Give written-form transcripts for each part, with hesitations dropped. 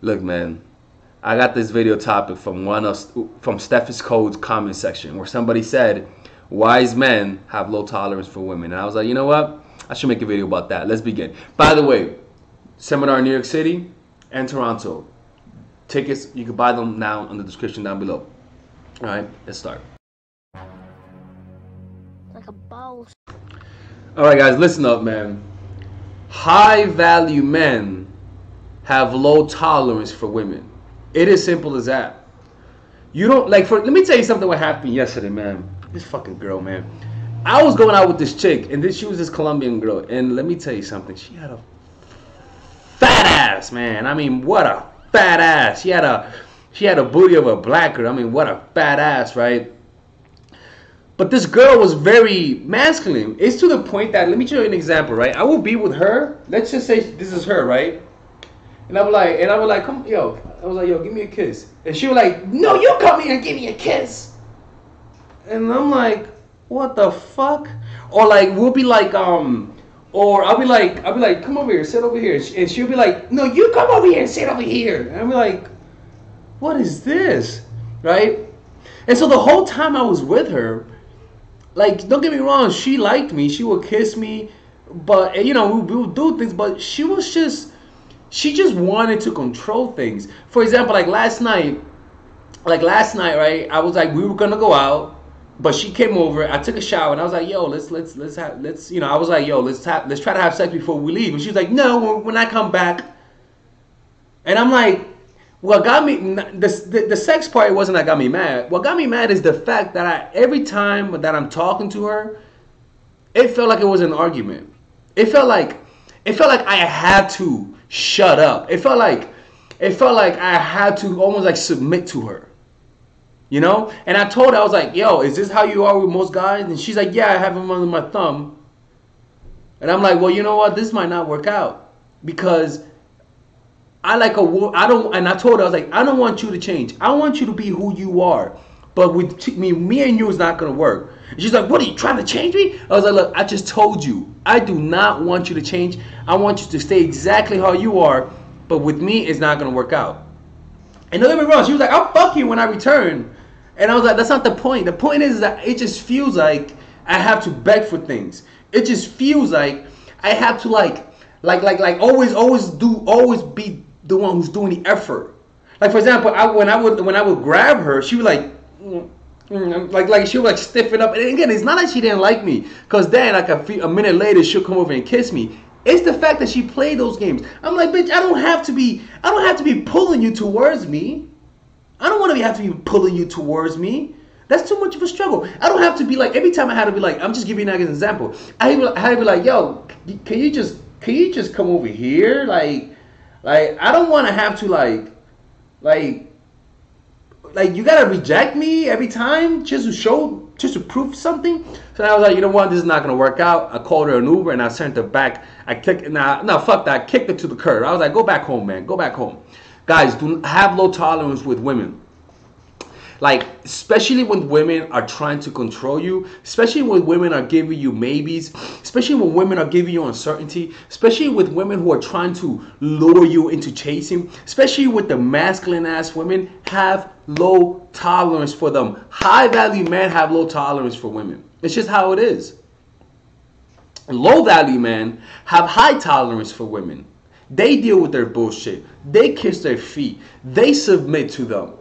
Look, man, I got this video topic from Steff's Code's comment section where somebody said, "Wise men have low tolerance for women," and I was like, you know what? I should make a video about that. Let's begin. By the way, seminar in New York City and Toronto. Tickets, you can buy them now in the description down below. All right, let's start. Like a boss. All right, guys, listen up, man. High value men have low tolerance for women. It is simple as that. You don't like let me tell you something what happened yesterday, man. This fucking girl, man. I was going out with this chick, and she was this Colombian girl, and let me tell you something. She had a fat ass, man. I mean, what a fat ass. She had a booty of a black girl. I mean, what a fat ass, right? But this girl was very masculine. It's to the point that, let me show you an example, right? I will be with her. Let's just say this is her, right? And I was like, come, yo. I was like, yo, give me a kiss. And she was like, no, you come here and give me a kiss. And I'm like, what the fuck? Or like, we'll be like, or I'll be like, come over here, sit over here. And she'll be like, no, you come over here and sit over here. And I'll be like, what is this? Right? And so the whole time I was with her, like, don't get me wrong, she liked me. She would kiss me. But, you know, we would do things. But she just wanted to control things. For example, like last night, right? I was like, we were going to go out. But she came over. I took a shower, and I was like, "Yo, let's you know." I was like, "Yo, let's try to have sex before we leave." And she was like, "No, when I come back." And I'm like, "What got me the sex part wasn't that got me mad. What got me mad is the fact that every time that I'm talking to her, it felt like it was an argument. It felt like I had to shut up. It felt like I had to almost like submit to her." You know? And I told her, I was like, yo, is this how you are with most guys? And she's like, yeah, I have them under my thumb. And I'm like, well, you know what? This might not work out. Because and I told her, I was like, I don't want you to change. I want you to be who you are. But with me and you is not going to work. And she's like, what, are you trying to change me? I was like, look, I just told you. I do not want you to change. I want you to stay exactly how you are. But with me, it's not going to work out. And don't get me wrong, she was like, I'll fuck you when I return. And I was like, that's not the point. The point is that it just feels like I have to beg for things. It just feels like I have to like always be the one who's doing the effort. Like, for example, when I would grab her, she would like she would like stiffen up. And again, it's not that she didn't like me, because then like a minute later she'll come over and kiss me. It's the fact that she played those games. I'm like, bitch, I don't have to be pulling you towards me. I don't want to have to be pulling you towards me. That's too much of a struggle. I don't have to be like, every time I had to be like, I'm just giving you an example. I had to be like, yo, can you just come over here? Like I don't want to have to like you gotta reject me every time just to prove something. So I was like, you know what, this is not gonna work out. I called her an Uber and I sent her back. No, fuck that. I kicked her to the curb. I was like, go back home, man. Go back home. Guys, do have low tolerance with women. Like, especially when women are trying to control you, especially when women are giving you maybes, especially when women are giving you uncertainty, especially with women who are trying to lure you into chasing, especially with the masculine ass women, have low tolerance for them. High value men have low tolerance for women. It's just how it is. Low value men have high tolerance for women. They deal with their bullshit. They kiss their feet. They submit to them.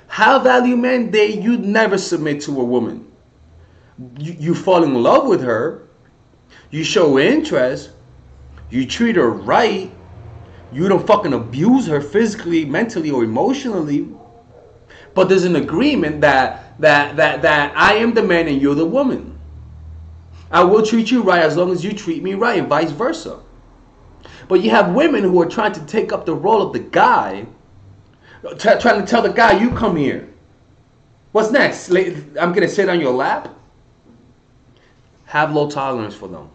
High value men, you never submit to a woman. You fall in love with her. You show interest. You treat her right. You don't fucking abuse her physically, mentally, or emotionally. But there's an agreement that I am the man and you're the woman. I will treat you right as long as you treat me right, and vice versa. But you have women who are trying to take up the role of the guy, trying to tell the guy, you come here. What's next? I'm going to sit on your lap? Have low tolerance for them.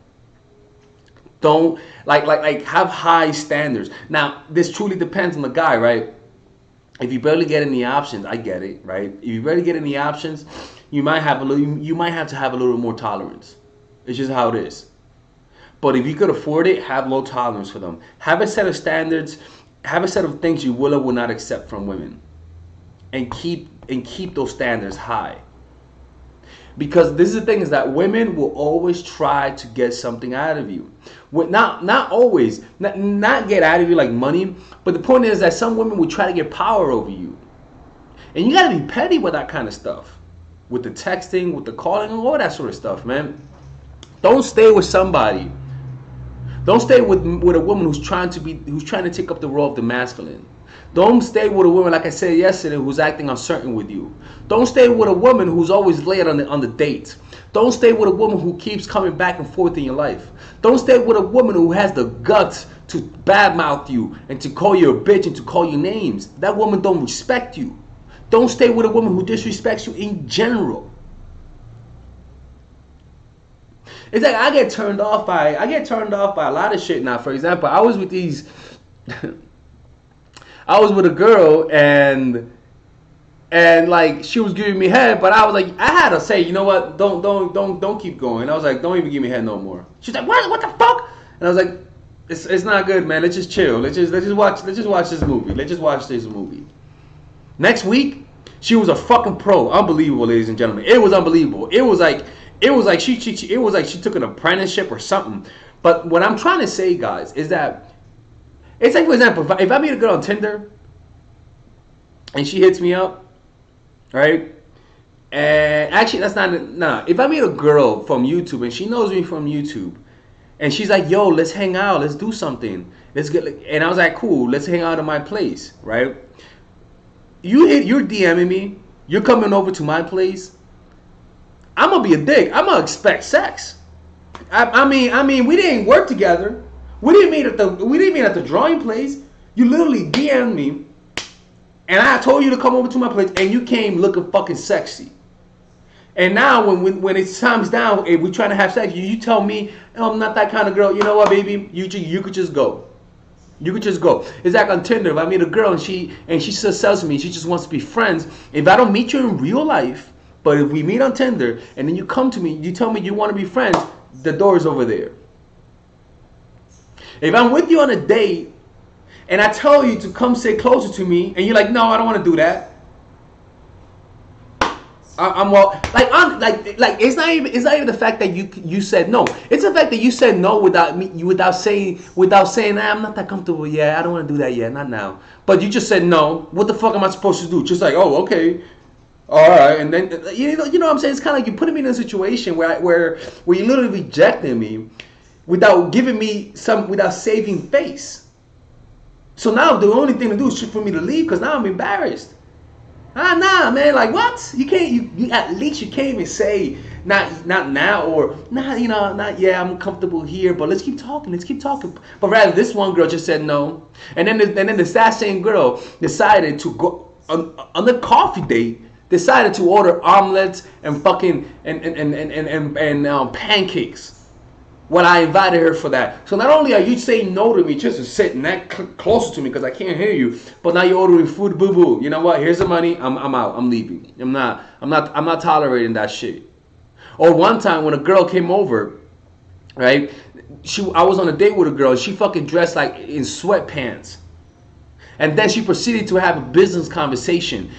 Don't, have high standards. Now, this truly depends on the guy, right? If you barely get any options, I get it, right? If you barely get any options, you might have to have a little more tolerance. It's just how it is. But if you could afford it, have low tolerance for them. Have a set of standards have a set of things you will or will not accept from women, and keep those standards high. Because this is the thing, is that women will always try to get something out of you. Not always, not get out of you like money, but the point is that some women will try to get power over you. And you gotta be petty with that kind of stuff. With the texting, with the calling, and all that sort of stuff, man. Don't stay with somebody. Don't stay with a woman who's trying to take up the role of the masculine. Don't stay with a woman, like I said yesterday, who's acting uncertain with you. Don't stay with a woman who's always late on the date. Don't stay with a woman who keeps coming back and forth in your life. Don't stay with a woman who has the guts to badmouth you and to call you a bitch and to call you names. That woman don't respect you. Don't stay with a woman who disrespects you in general. It's like I get turned off by a lot of shit now. For example, I was with a girl, and like she was giving me head, but I was like, I had to say, you know what? Don't keep going. I was like, don't even give me head no more. She's like, what the fuck? And I was like, it's not good, man. Let's just chill. Let's just watch this movie. Let's just watch this movie. Next week, she was a fucking pro. Unbelievable, ladies and gentlemen. It was unbelievable. It was like she took an apprenticeship or something. But what I'm trying to say, guys, is that it's like, for example, if I meet a girl on Tinder and she hits me up, right? And actually, that's not, nah. If I meet a girl from YouTube and she knows me from YouTube, and she's like, yo, let's hang out, let's do something, let's get, and I was like, cool, let's hang out at my place, right? You're DMing me, you're coming over to my place, I'm gonna be a dick. I'm gonna expect sex. I mean, we didn't work together. We didn't meet at the drawing place. You literally DM'd me, and I told you to come over to my place, and you came looking fucking sexy. And now when it's time's down, if we're trying to have sex, you tell me, oh, I'm not that kind of girl. You know what, baby? You could just go. You could just go. It's like on Tinder. If I meet a girl and she just tells me she just wants to be friends, if I don't meet you in real life, but if we meet on Tinder and then you come to me, you tell me you want to be friends, the door is over there. If I'm with you on a date and I tell you to come sit closer to me and you're like, no, I don't want to do that. It's not even the fact that you said no. It's the fact that you said no without saying nah, I'm not that comfortable. Yeah, I don't want to do that yet, not now. But you just said no. What the fuck am I supposed to do? Just like, oh, okay. All right, and then you know what I'm saying. It's kind of like you putting me in a situation where you literally rejecting me without giving me without saving face. So now the only thing to do is for me to leave because now I'm embarrassed. Nah, man. Like what? You can't. You at least you can't even say not now or nah. You know, not yeah. I'm comfortable here, but let's keep talking. But rather, this one girl just said no, and then that same girl decided to go on the coffee date. Decided to order omelets and fucking and pancakes when I invited her for that. So not only are you saying no to me just to sit that closer to me because I can't hear you, but now you're ordering food. Boo boo. You know what? Here's the money. I'm out. I'm leaving. I'm not tolerating that shit. Or one time when a girl came over, right? I was on a date with a girl. She fucking dressed like in sweatpants, and then she proceeded to have a business conversation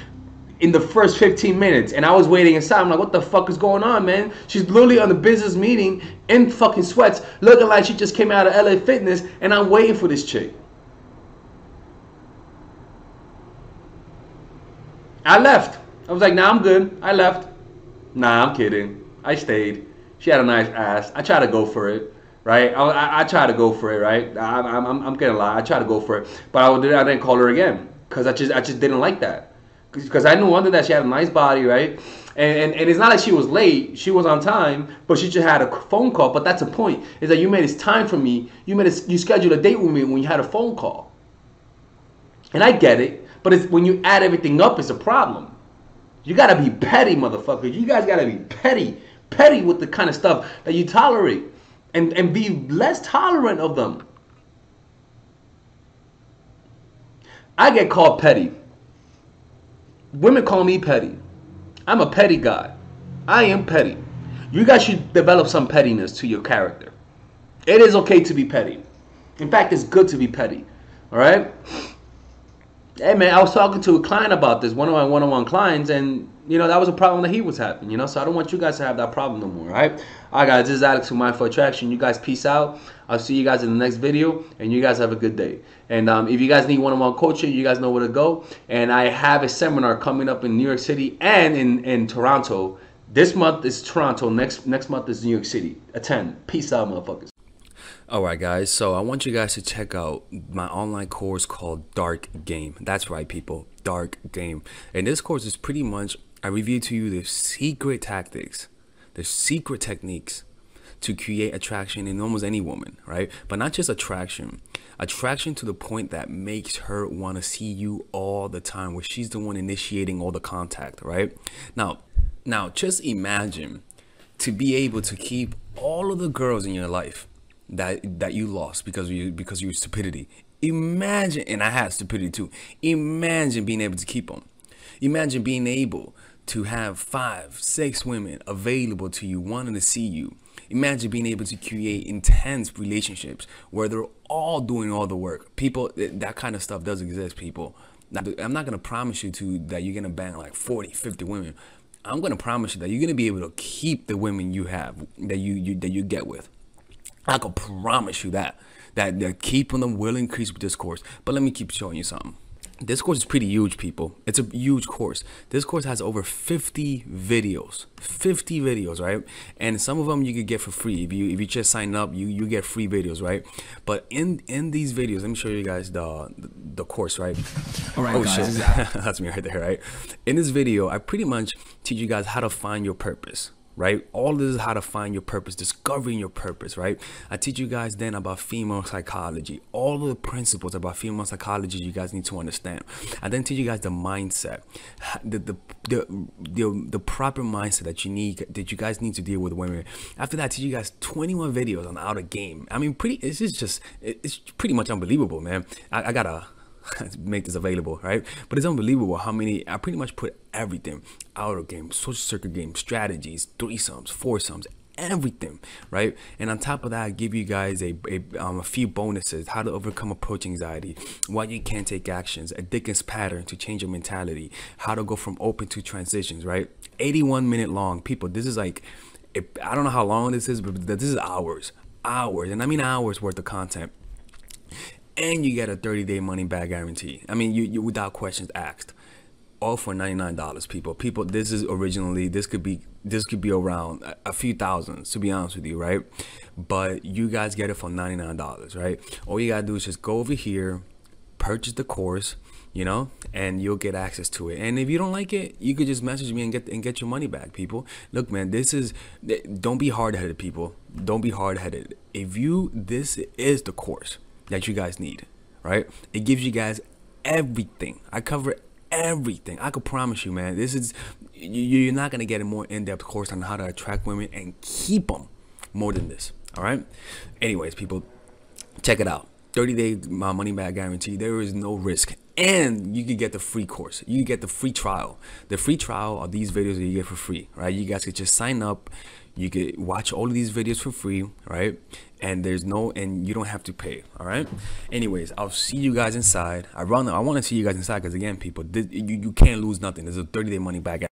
in the first 15 minutes, and I was waiting inside. I'm like, what the fuck is going on, man? She's literally on the business meeting in fucking sweats, looking like she just came out of LA Fitness, and I'm waiting for this chick. I left. I was like, nah, I'm good. I left. Nah, I'm kidding. I stayed. She had a nice ass. I tried to go for it, right? I tried to go for it, right? I'm gonna lie. I tried to go for it, but I didn't call her again because I just didn't like that. Because I knew under that she had a nice body, right? And it's not like she was late. She was on time, but she just had a phone call. But that's the point, is that you made this time for me. You scheduled a date with me when you had a phone call. And I get it, but it's when you add everything up, it's a problem. You gotta be petty, motherfuckers. You guys gotta be petty with the kind of stuff that you tolerate, and be less tolerant of them. I get called petty. Women call me petty. I'm a petty guy. I am petty. You guys should develop some pettiness to your character. It is okay to be petty. In fact, it's good to be petty. All right? Hey man, I was talking to a client about this, one of my one-on-one clients, and that was a problem that he was having. So I don't want you guys to have that problem no more. All right, guys. This is Alex from Mindful Attraction. You guys, peace out. I'll see you guys in the next video, and you guys have a good day. And if you guys need one-on-one coaching, you guys know where to go. And I have a seminar coming up in New York City and in Toronto. This month is Toronto. Next month is New York City. Attend. Peace out, motherfuckers. Alright guys, so I want you guys to check out my online course called Dark Game. That's right people, Dark Game. And this course is pretty much, I review to you the secret tactics, the secret techniques to create attraction in almost any woman, right? But not just attraction to the point that makes her want to see you all the time, where she's the one initiating all the contact, right? Now just imagine to be able to keep all of the girls in your life that you lost because of your stupidity. Imagine, and I had stupidity too. Imagine being able to keep them. Imagine being able to have 5, 6 women available to you, wanting to see you. Imagine being able to create intense relationships where they're all doing all the work. People, that kind of stuff does exist, people. Now, I'm not gonna promise you that you're gonna bang like 40, 50 women. I'm gonna promise you that you're gonna be able to keep the women you have, that you get with. I can promise you that keeping them will increase with this course. But let me keep showing you something. This course is pretty huge, people. It's a huge course. This course has over 50 videos. 50 videos, right? And some of them you could get for free. If you just sign up, you get free videos, right? But in these videos, let me show you guys the course, right? All right, guys. Shit. That's me right there, right? In this video, I pretty much teach you guys how to find your purpose. Right? All this is how to find your purpose, discovering your purpose, right? I teach you guys then about female psychology, all of the principles about female psychology you guys need to understand. I then teach you guys the mindset, the proper mindset that you guys need to deal with women. After that, I teach you guys 21 videos on how to game. I mean, it's pretty much unbelievable, man. I gotta make this available, right? But it's unbelievable how many I pretty much put everything: outer game, social circuit game, strategies, threesomes, foursomes, everything, right? And on top of that, I give you guys a few bonuses: how to overcome approach anxiety, why you can't take actions, a Dickens pattern to change your mentality, how to go from open to transitions, right? 81-minute long, people. This is like, I don't know how long this is, but this is hours, and I mean hours worth of content. And you get a 30-day money back guarantee. I mean, you without questions asked. All for $99, people. People, this could be around a few thousands, to be honest with you, right? But you guys get it for $99, right? All you gotta do is just go over here, purchase the course, and you'll get access to it. And if you don't like it, you could just message me and get your money back, people. Look, man, don't be hard-headed, people. Don't be hard-headed. This is the course that you guys need, right? It gives you guys everything. I cover everything. I could promise you, man, you're not gonna get a more in-depth course on how to attract women and keep them more than this. All right. Anyways, people, check it out. 30-day money back guarantee. There is no risk, and you can get the free course. You can get the free trial. The free trial are these videos that you get for free, right? You guys could just sign up. You could watch all of these videos for free, right? And you don't have to pay. All right. Anyways, I'll see you guys inside. I want to see you guys inside because, again, people, you can't lose nothing. There's a 30-day money back.